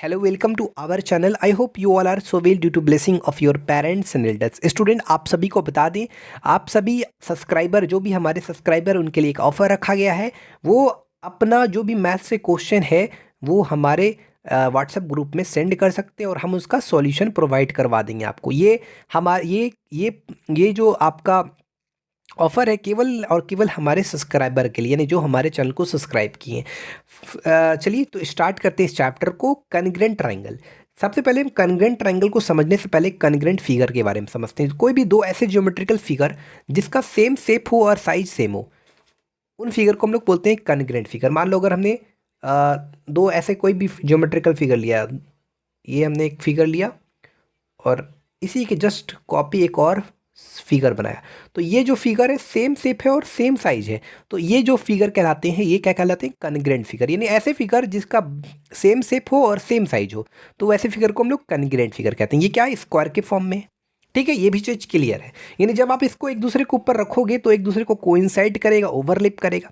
Hello, welcome to our channel. I hope you all are so well due to blessing of your parents and elders. Student आप सभी को बता दें, आप सभी सब्सक्राइबर जो भी हमारे सब्सक्राइबर उनके लिए एक ऑफर रखा गया है। वो अपना जो भी मैथ से क्वेश्चन है वो हमारे व्हाट्सएप ग्रुप में सेंड कर सकते हैं और हम उसका सॉल्यूशन प्रोवाइड करवा देंगे आपको। ये हमारे ये जो आपका ऑफ़र है केवल और केवल हमारे सब्सक्राइबर के लिए, यानी जो हमारे चैनल को सब्सक्राइब किए हैं। चलिए तो स्टार्ट करते हैं इस चैप्टर को। Congruent triangle. सबसे पहले हम कॉन्ग्रुएंट ट्रायंगल को समझने से पहले कॉन्ग्रुएंट फिगर के बारे में समझते हैं। कोई भी दो ऐसे ज्योमेट्रिकल फिगर जिसका सेम शेप हो और साइज सेम हो, उन फिगर को हम लोग बोलते हैं कॉन्ग्रुएंट फिगर। मान लो अगर हमने दो ऐसे कोई भी ज्योमेट्रिकल फिगर लिया, ये हमने एक फिगर लिया और इसी के जस्ट कॉपी एक और फिगर बनाया, तो ये जो फिगर है सेम शेप है और सेम साइज है, तो ये जो फिगर कहलाते हैं, ये क्या कहलाते हैं? Congruent figure. यानी ऐसे फिगर जिसका सेम शेप हो और सेम साइज हो, तो वैसे फिगर को हम लोग कॉन्ग्रुएंट फिगर कहते हैं। ये क्या है? स्क्वायर के फॉर्म में। ठीक है, ये भी चीज क्लियर है। यानी जब आप इसको एक दूसरे के ऊपर रखोगे तो एक दूसरे को कोइंसाइड करेगा, ओवरलैप करेगा।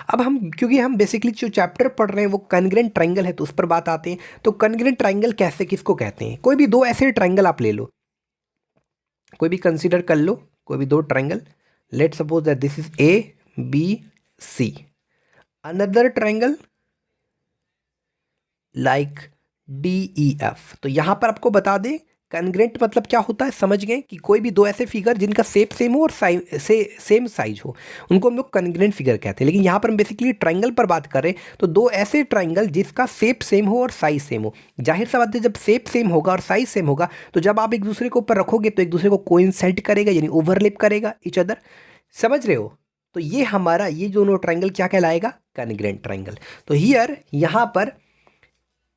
अब हम, क्योंकि हम बेसिकली जो चैप्टर पढ़ रहे हैं वो कॉन्ग्रुएंट ट्रायंगल है, तो उस पर बात आते हैं। तो कॉन्ग्रुएंट ट्रायंगल कैसे, किसको कहते हैं? कोई भी दो ऐसे ट्रायंगल आप ले लो, कोई भी कंसीडर कर लो, कोई भी दो triangle. Let suppose that this is A B C, another triangle like D E F. तो यहां पर आपको बता दें कॉन्ग्रुएंट मतलब क्या होता है, समझ गए कि कोई भी दो ऐसे फिगर जिनका शेप सेम हो और सेम साइज हो, उनको हम लोग कॉन्ग्रुएंट फिगर कहते हैं। लेकिन यहाँ पर हम बेसिकली ट्रायंगल पर बात कर रहे हैं, तो दो ऐसे ट्रायंगल जिसका शेप सेम हो और साइज सेम हो। जाहिर सा बात है, जब शेप सेम होगा और साइज सेम होगा, तो जब आप एक दूसरे के ऊपर रखोगे तो एक दूसरे को कोइंसाइड करेगा, यानी ओवरलैप करेगा ईच अदर। समझ रहे हो? तो ये हमारा ये दोनों ट्रायंगल क्या कहलाएगा? Congruent triangle. तो हियर यहाँ पर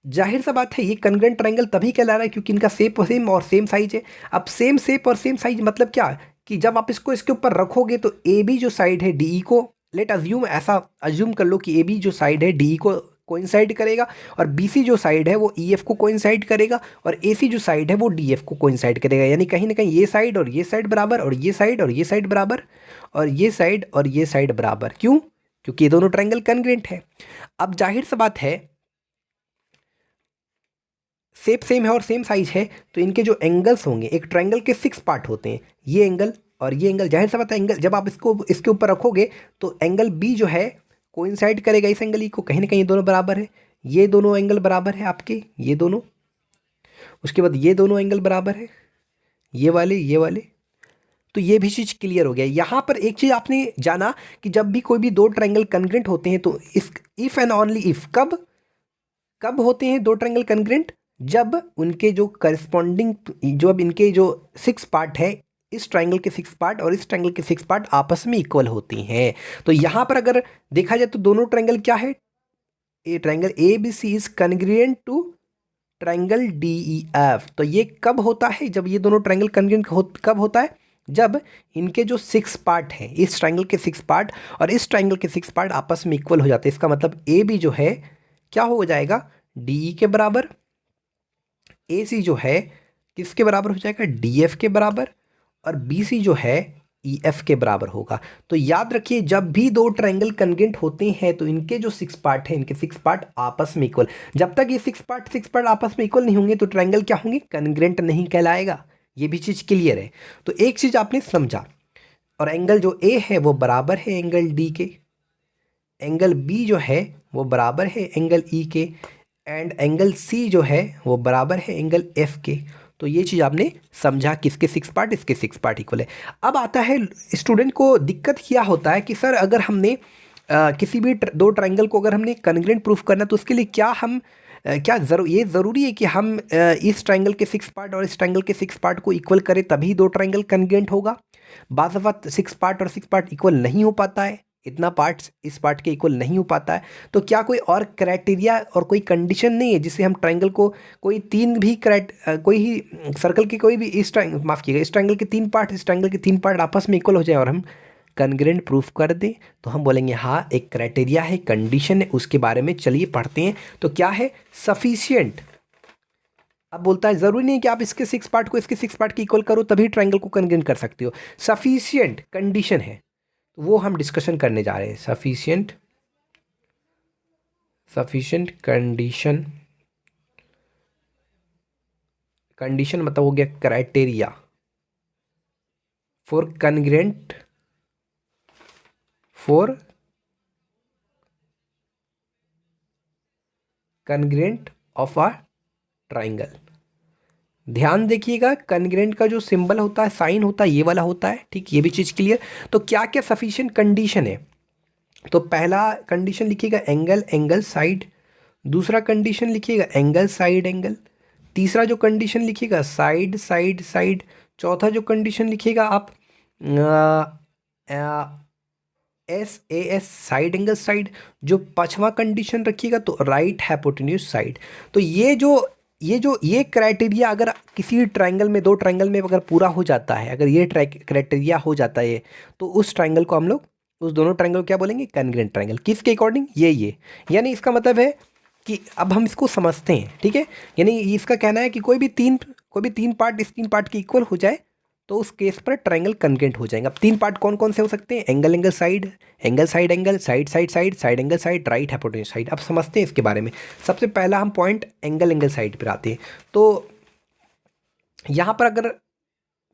जाहिर सा बात है ये कॉन्ग्रुएंट ट्रायंगल तभी कहला रहा है क्योंकि इनका शेप सेम और सेम साइज है। अब सेम शेप और सेम साइज मतलब क्या, कि जब आप इसको इसके ऊपर रखोगे तो ए बी जो साइड है डी को, लेट अज्यूम, ऐसा अज्यूम कर लो कि ए बी जो साइड है डी को कोइंसाइड करेगा, और बी सी जो साइड है वो ई एफ को कोइंसाइड करेगा, और ए सी जो साइड है वो डी एफ को कोइंसाइड करेगा। यानी कहीं ना कहीं ये साइड और ये साइड बराबर, और ये साइड और ये साइड बराबर, और ये साइड और ये साइड बराबर। क्यों? क्योंकि ये दोनों ट्रायंगल कॉन्ग्रुएंट है। अब जाहिर सा बात है, शेप सेम है और सेम साइज है, तो इनके जो एंगल्स होंगे, एक ट्रायंगल के 6 पार्ट होते हैं, ये एंगल और ये एंगल। जाहिर सा बात है एंगल जब आप इसको इसके ऊपर रखोगे तो एंगल बी जो है कोइंसाइड करेगा इस एंगल ई को, कहीं ना कहीं ये दोनों बराबर है। ये दोनों एंगल बराबर है आपके, ये दोनों। उसके बाद ये दोनों एंगल बराबर है, ये वाले ये वाले। तो ये भी चीज़ क्लियर हो गया। यहाँ पर एक चीज़ आपने जाना कि जब भी कोई भी दो ट्रायंगल कॉन्ग्रुएंट होते हैं, तो इस इफ़ एंड ओनली इफ, कब कब होते हैं दो ट्रायंगल कॉन्ग्रुएंट? जब उनके जो करस्पॉन्डिंग, जो अब इनके जो 6 पार्ट है, इस ट्रायंगल के 6 पार्ट और इस ट्रायंगल के 6 पार्ट आपस में इक्वल होती हैं। तो यहाँ पर अगर देखा जाए तो दोनों ट्रायंगल क्या है? A triangle A B C is congruent to triangle D E F. तो ये कब होता है? जब ये दोनों ट्रायंगल कॉन्ग्रुएंट कब होता है? जब इनके जो 6 पार्ट हैं, इस ट्रायंगल के 6 पार्ट और इस ट्रायंगल के 6 पार्ट आपस में इक्वल हो जाते हैं। इसका मतलब ए बी जो है क्या हो जाएगा? डी ई के बराबर, ए सी जो है किसके बराबर हो जाएगा? डी एफ के बराबर, और बी सी जो है ई एफ के बराबर होगा। तो याद रखिए, जब भी दो ट्रायंगल कॉन्ग्रुएंट होते हैं तो इनके जो 6 पार्ट हैं, इनके 6 पार्ट आपस में इक्वल। जब तक ये 6 पार्ट आपस में इक्वल नहीं होंगे तो ट्रायंगल क्या होंगे? कॉन्ग्रुएंट नहीं कहलाएगा। ये भी चीज़ क्लियर है। तो एक चीज़ आपने समझा, और एंगल जो ए है वो बराबर है एंगल डी के, एंगल बी जो है वो बराबर है एंगल ई के, एंड एंगल सी जो है वो बराबर है एंगल एफ के। तो ये चीज़ आपने समझा, किसके 6 पार्ट, इसके 6 पार्ट इक्वल है। अब आता है स्टूडेंट को दिक्कत क्या होता है कि सर अगर हमने किसी भी दो ट्रायंगल को अगर हमने कॉन्ग्रुएंट प्रूफ करना, तो उसके लिए क्या हम क्या ये ज़रूरी है कि हम इस ट्रायंगल के 6 पार्ट और इस ट्रायंगल के 6 पार्ट को इक्वल करें तभी दो ट्रायंगल कॉन्ग्रुएंट होगा? बाज़ वक्त 6 पार्ट और 6 पार्ट इक्वल नहीं हो पाता है, इतना पार्ट्स इस पार्ट के इक्वल नहीं हो पाता है। तो क्या कोई और क्राइटेरिया और कोई कंडीशन नहीं है जिससे हम ट्रायंगल को कोई तीन भी कोई ही सर्कल के कोई भी इस ट्रायंगल, माफ़ कीजिएगा, इस ट्रायंगल के 3 पार्ट, इस ट्रायंगल के 3 पार्ट आपस में इक्वल हो जाए और हम कॉन्ग्रुएंट प्रूफ कर दें? तो हम बोलेंगे हाँ, एक क्राइटेरिया है, कंडीशन है, उसके बारे में चलिए पढ़ते हैं। तो क्या है? सफिशियंट। अब बोलता है ज़रूरी नहीं कि आप इसके 6 पार्ट को इसके 6 पार्ट की इक्वल करो तभी ट्रायंगल को कॉन्ग्रुएंट कर सकते हो। सफिशियंट कंडीशन है, तो वो हम डिस्कशन करने जा रहे हैं। सफिशियंट कंडीशन कंडीशन मतलब हो गया criteria for congruent of a triangle. ध्यान देखिएगा, कॉन्ग्रुएंट का जो सिंबल होता है, साइन होता है, ये वाला होता है, ठीक, ये भी चीज़ क्लियर। तो क्या क्या सफिशिएंट कंडीशन है? तो पहला कंडीशन लिखिएगा एंगल, एंगल साइड। दूसरा कंडीशन लिखिएगा एंगल साइड एंगल। तीसरा जो कंडीशन लिखिएगा साइड साइड साइड। चौथा जो कंडीशन लिखिएगा आप SAS साइड एंगल साइड। जो पांचवा कंडीशन रखिएगा तो राइट हाइपोटेन्यूज साइड। तो ये क्राइटेरिया अगर किसी ट्रायंगल में, दो ट्रायंगल में अगर पूरा हो जाता है, अगर ये क्राइटेरिया हो जाता है, तो उस ट्रायंगल को हम लोग, उस दोनों ट्रायंगल को क्या बोलेंगे? Congruent triangle. किसके अकॉर्डिंग? ये यानी इसका मतलब है कि अब हम इसको समझते हैं, ठीक है। यानी इसका कहना है कि कोई भी तीन पार्ट इस तीन पार्ट के इक्वल हो जाए तो उस केस पर ट्रायंगल कॉन्ग्रुएंट हो जाएगा। अब तीन पार्ट कौन कौन से हो सकते हैं? Angle angle side, angle side angle, side side side, side angle side, right hypotenuse side. अब समझते हैं इसके बारे में। सबसे पहला हम पॉइंट एंगल एंगल साइड पर आते हैं। तो यहाँ पर अगर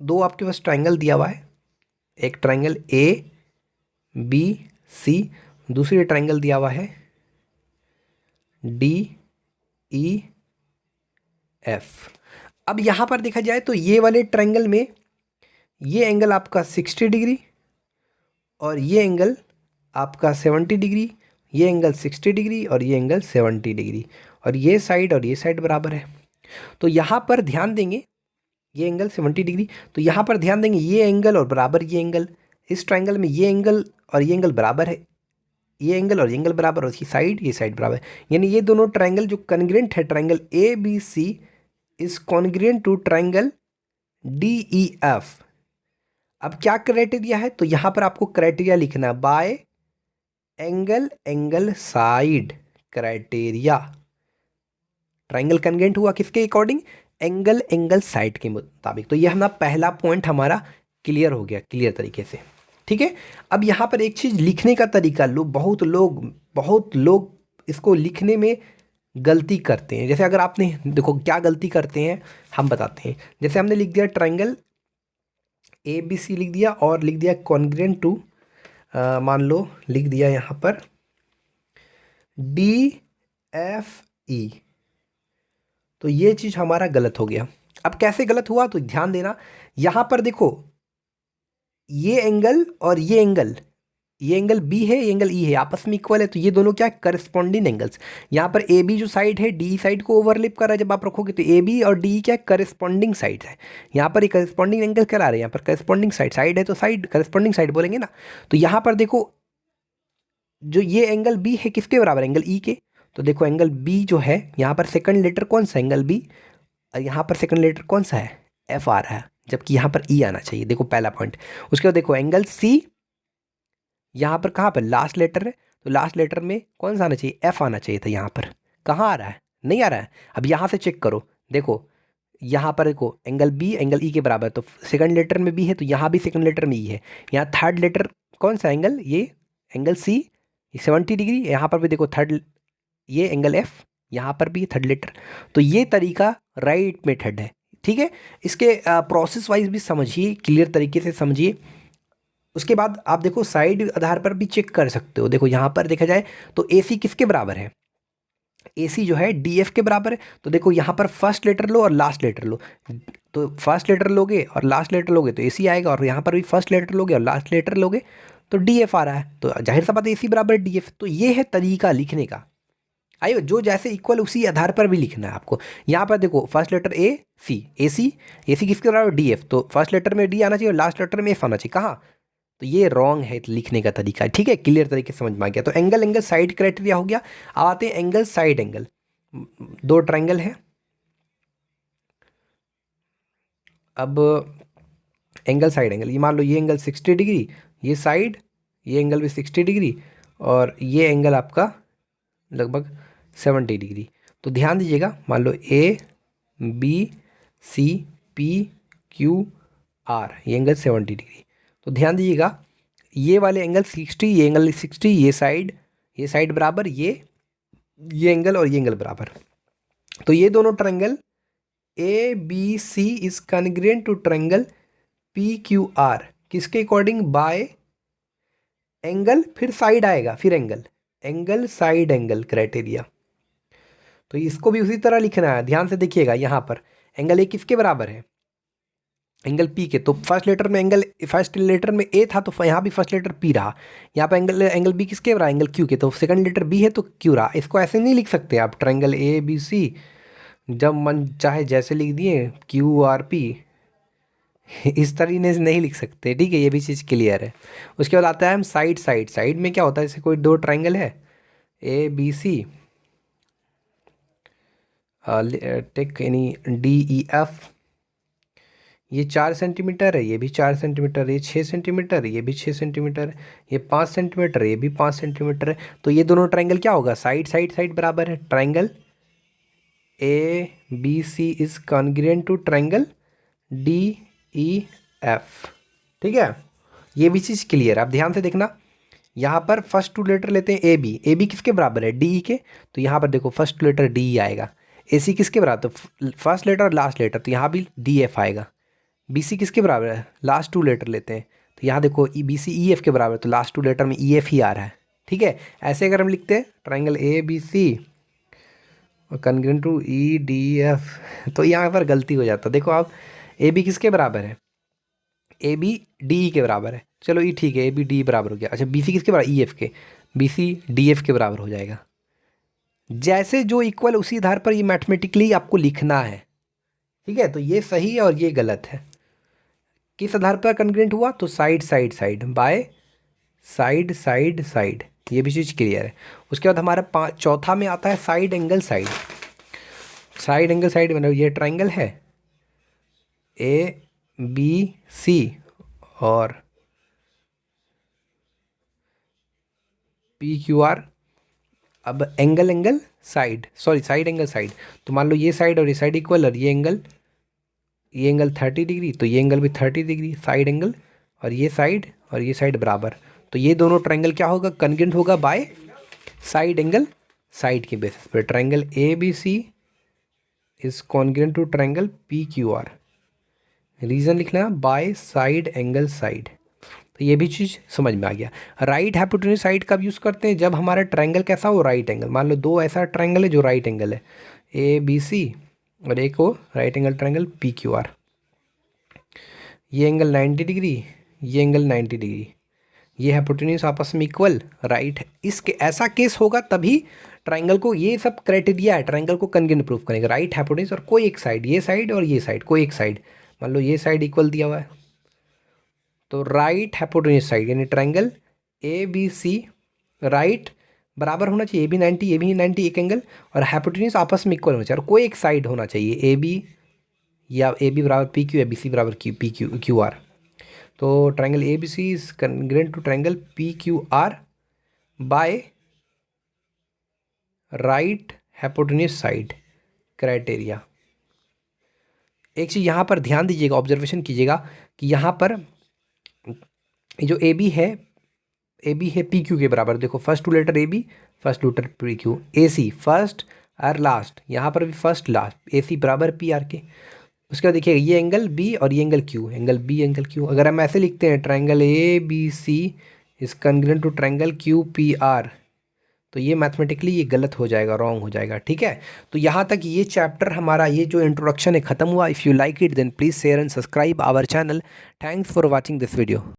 दो आपके पास ट्रायंगल दिया हुआ है, एक ट्रायंगल ABC, दूसरी ट्रायंगल दिया हुआ है DEF। अब यहाँ पर देखा जाए तो ये वाले ट्रायंगल में ये एंगल आपका 60 डिग्री और ये एंगल आपका 70 डिग्री, ये एंगल 60 डिग्री और ये एंगल 70 डिग्री, और ये साइड बराबर है। तो यहाँ पर ध्यान देंगे, ये एंगल 70 डिग्री, तो यहाँ पर ध्यान देंगे ये एंगल और बराबर ये एंगल। इस ट्रायंगल में ये एंगल और ये एंगल बराबर है, ये एंगल और ये एंगल बराबर, और ये साइड बराबर है। यानी ये दोनों ट्रायंगल जो कॉन्ग्रुएंट है, triangle ABC is congruent to triangle DEF। अब क्या क्राइटेरिया है? तो यहाँ पर आपको क्राइटेरिया लिखना, bye angle angle side criteria. Triangle congruent हुआ किसके अकॉर्डिंग? एंगल एंगल साइड के मुताबिक। तो यह हमारा पहला पॉइंट हमारा क्लियर हो गया, क्लियर तरीके से, ठीक है। अब यहाँ पर एक चीज़ लिखने का तरीका, बहुत लोग इसको लिखने में गलती करते हैं। जैसे अगर आपने देखो क्या गलती करते हैं, हम बताते हैं। जैसे हमने लिख दिया ट्रायंगल ABC लिख दिया और लिख दिया कॉन्ग्रुएंट टू, मान लो लिख दिया यहाँ पर DFE। तो ये चीज़ हमारा गलत हो गया। अब कैसे गलत हुआ? तो ध्यान देना, यहाँ पर देखो ये एंगल और ये एंगल B है, ये एंगल E है, आपस में इक्वल है। तो ये दोनों क्या है? Corresponding angles. यहाँ पर AB जो साइड है DE साइड को ओवरलैप कर रहा है। जब आप रखोगे तो AB और DE क्या है? करस्पॉन्डिंग साइड है। यहाँ पर ये करस्पॉन्डिंग एंगल करा रहे हैं, यहाँ पर करस्पॉन्डिंग साइड है, तो साइड करस्पॉन्डिंग साइड बोलेंगे ना। तो यहाँ पर देखो जो ये एंगल B है किसके बराबर? एंगल E के। तो देखो एंगल B जो है, यहाँ पर सेकंड लेटर कौन सा? एंगल B, और यहाँ पर सेकंड लेटर कौन सा है? F आ रहा है, जबकि यहाँ पर E आना चाहिए। देखो पहला पॉइंट। उसके बाद देखो एंगल C, यहाँ पर कहाँ पर लास्ट लेटर है, तो लास्ट लेटर में कौन सा आना चाहिए? F आना चाहिए था। यहाँ पर कहाँ आ रहा है? नहीं आ रहा है। अब यहाँ से चेक करो, देखो यहाँ पर देखो एंगल B एंगल E के बराबर, तो सेकंड लेटर में B है, तो यहाँ भी सेकंड लेटर में E है। यहाँ थर्ड लेटर कौन सा एंगल? ये एंगल C, 70 डिग्री। यहाँ पर भी देखो थर्ड, ये एंगल F, यहाँ पर भी थर्ड लेटर। तो ये तरीका राइट मेथड है, ठीक है। इसके प्रोसेस वाइज भी समझिए, क्लियर तरीके से समझिए। उसके बाद आप देखो साइड आधार पर भी चेक कर सकते हो। देखो यहाँ पर देखा जाए तो AC किसके बराबर है? AC जो है DF के बराबर है। तो देखो यहाँ पर फर्स्ट लेटर लो और लास्ट लेटर लो, तो फर्स्ट लेटर लोगे और लास्ट लेटर लोगे तो AC आएगा, और यहाँ पर भी फर्स्ट लेटर लोगे और लास्ट लेटर लोगे तो DF आ रहा है। तो जाहिर सा बात है AC बराबर DF। तो ये है तरीका लिखने का। आइए, जो जैसे इक्वल उसी आधार पर भी लिखना है आपको। यहाँ पर देखो फर्स्ट लेटर AC किसके बराबर? DF। तो फर्स्ट लेटर में D आना चाहिए और लास्ट लेटर में F आना चाहिए। कहाँ? तो ये रॉन्ग है लिखने का तरीका, ठीक है। क्लियर तरीके से समझ में आ गया। तो एंगल एंगल साइड क्राइटेरिया हो गया। अब आते हैं एंगल साइड एंगल। दो ट्रायंगल है, अब एंगल साइड एंगल, ये मान लो ये एंगल 60 डिग्री, ये साइड, ये एंगल भी 60 डिग्री, और ये एंगल आपका लगभग 70 डिग्री। तो ध्यान दीजिएगा, मान लो ABCPQR, ये एंगल 70 डिग्री। तो ध्यान दीजिएगा, ये वाले एंगल 60, ये एंगल 60, ये साइड बराबर, ये एंगल और ये एंगल बराबर। तो ये दोनों triangle A B C is congruent to triangle P Q R किसके अकॉर्डिंग? बाय एंगल, फिर साइड आएगा, फिर angle, angle side angle criteria. तो इसको भी उसी तरह लिखना है, ध्यान से देखिएगा। यहाँ पर एंगल ए किसके बराबर है? एंगल पी के। तो फर्स्ट लेटर में एंगल, फर्स्ट लेटर में ए था तो यहाँ भी फर्स्ट लेटर पी रहा। यहाँ पर एंगल बी किसके बराबर? एंगल क्यू के। तो सेकंड लेटर बी है तो क्यू रहा। इसको ऐसे नहीं लिख सकते आप, ट्रायंगल ए बी सी, जब मन चाहे जैसे लिख दिए क्यू आर पी, इस तरीके से नहीं लिख सकते, ठीक है? ये भी चीज़ क्लियर है। उसके बाद आता है हम साइड। साइड साइड में क्या होता है? जैसे कोई दो ट्रायंगल है A B C, take any D E F, ये 4 सेंटीमीटर है, ये भी 4 सेंटीमीटर, ये 6 सेंटीमीटर, ये भी 6 सेंटीमीटर, ये 5 सेंटीमीटर, ये भी 5 सेंटीमीटर है। तो ये दोनों ट्रायंगल क्या होगा? साइड साइड साइड बराबर है। Triangle A B C is congruent to triangle D E F, ठीक है? ये भी चीज़ क्लियर है। आप ध्यान से देखना, यहाँ पर फर्स्ट टू लेटर लेते हैं ए बी। ए बी किसके बराबर है? डी ई के। तो यहाँ पर देखो फर्स्ट लेटर डी ई आएगा। ए सी किसके बराबर? तो फर्स्ट लेटर और लास्ट लेटर, तो यहाँ भी डी एफ आएगा। बी सी किसके बराबर है? लास्ट टू लेटर लेते हैं, तो यहाँ देखो बी सी ई एफ के बराबर, तो लास्ट टू लेटर में ई एफ ही आ रहा है, ठीक है? ऐसे अगर हम लिखते हैं triangle A B C congruent to E D F, तो यहाँ पर गलती हो जाता है। देखो आप, ए बी किसके बराबर है? ए बी डी ई के बराबर है। चलो ये ठीक है, ए बी डी बराबर हो गया। अच्छा, बी सी किसके बराबर? ई एफ के। बी सी डी एफ के बराबर हो जाएगा। जैसे जो इक्वल उसी आधार पर ये मैथमेटिकली आपको लिखना है, ठीक है? तो ये सही है और ये गलत है। किस आधार पर कॉन्ग्रुएंट हुआ? तो side side side, by side side side, ये भी चीज़ क्लियर है। उसके बाद हमारा चौथा में आता है side angle side. Side angle side मतलब ये ट्रायंगल है ए बी सी और पी क्यू आर। अब angle angle side, sorry side angle side, तो मान लो ये साइड और ये साइड इक्वल, और ये एंगल 30 डिग्री, तो ये एंगल भी 30 डिग्री, साइड एंगल, और ये साइड बराबर। तो ये दोनों ट्रायंगल क्या होगा? कॉन्ग्रुएंट होगा बाय साइड एंगल साइड के बेसिस पर। Triangle A B C is congruent to triangle P Q R. Reason लिखना है बाय साइड एंगल साइड। तो ये भी चीज़ समझ में आ गया। राइट हाइपोटेन्यूज साइड कब यूज़ करते हैं? जब हमारा ट्रायंगल कैसा हो? Right angle. मान लो दो ऐसा ट्रायंगल है जो राइट एंगल है, ए बी सी, और एक हो right angle triangle P Q are. ये एंगल 90 डिग्री, ये एंगल 90 डिग्री, ये हाइपोटेन्यूज आपस में इक्वल, राइट। इसके ऐसा केस होगा तभी ट्रायंगल को, ये सब क्राइटेरिया है ट्रायंगल को कॉन्ग्रुएंट प्रूफ करेंगे। राइट हाइपोटेन्यूज और कोई एक साइड, ये साइड और ये साइड, कोई एक साइड, मान लो ये साइड इक्वल दिया हुआ है, तो राइट हाइपोटेन्यूज साइड यानी triangle A B C right बराबर होना चाहिए, ए बी 90, ए बी 90 एक एंगल, और हाइपोटेन्यूज आपस में इक्वल होना चाहिए, और कोई एक साइड होना चाहिए ए बी, या ए बी बराबर पी क्यू, या बी सी बराबर Q P Q Q R. तो triangle A B C is congruent to triangle P Q R by right hypotenuse side criteria. एक चीज़ यहाँ पर ध्यान दीजिएगा, ऑब्जर्वेशन कीजिएगा कि यहाँ पर जो ए बी है पी क्यू के बराबर। देखो first two letter A B, first two letter P Q, A C first और लास्ट, यहाँ पर भी फर्स्ट लास्ट, ए सी बराबर पी आर के। उसके बाद देखिए ये एंगल बी और ये angle Q, angle B angle Q. अगर हम ऐसे लिखते हैं triangle A B C is congruent to triangle Q P R, तो ये मैथमेटिकली ये गलत हो जाएगा, रॉन्ग हो जाएगा, ठीक है? तो यहाँ तक ये चैप्टर हमारा, ये जो इंट्रोडक्शन है ख़त्म हुआ। If you like it then please share and subscribe our channel. Thanks for watching this video.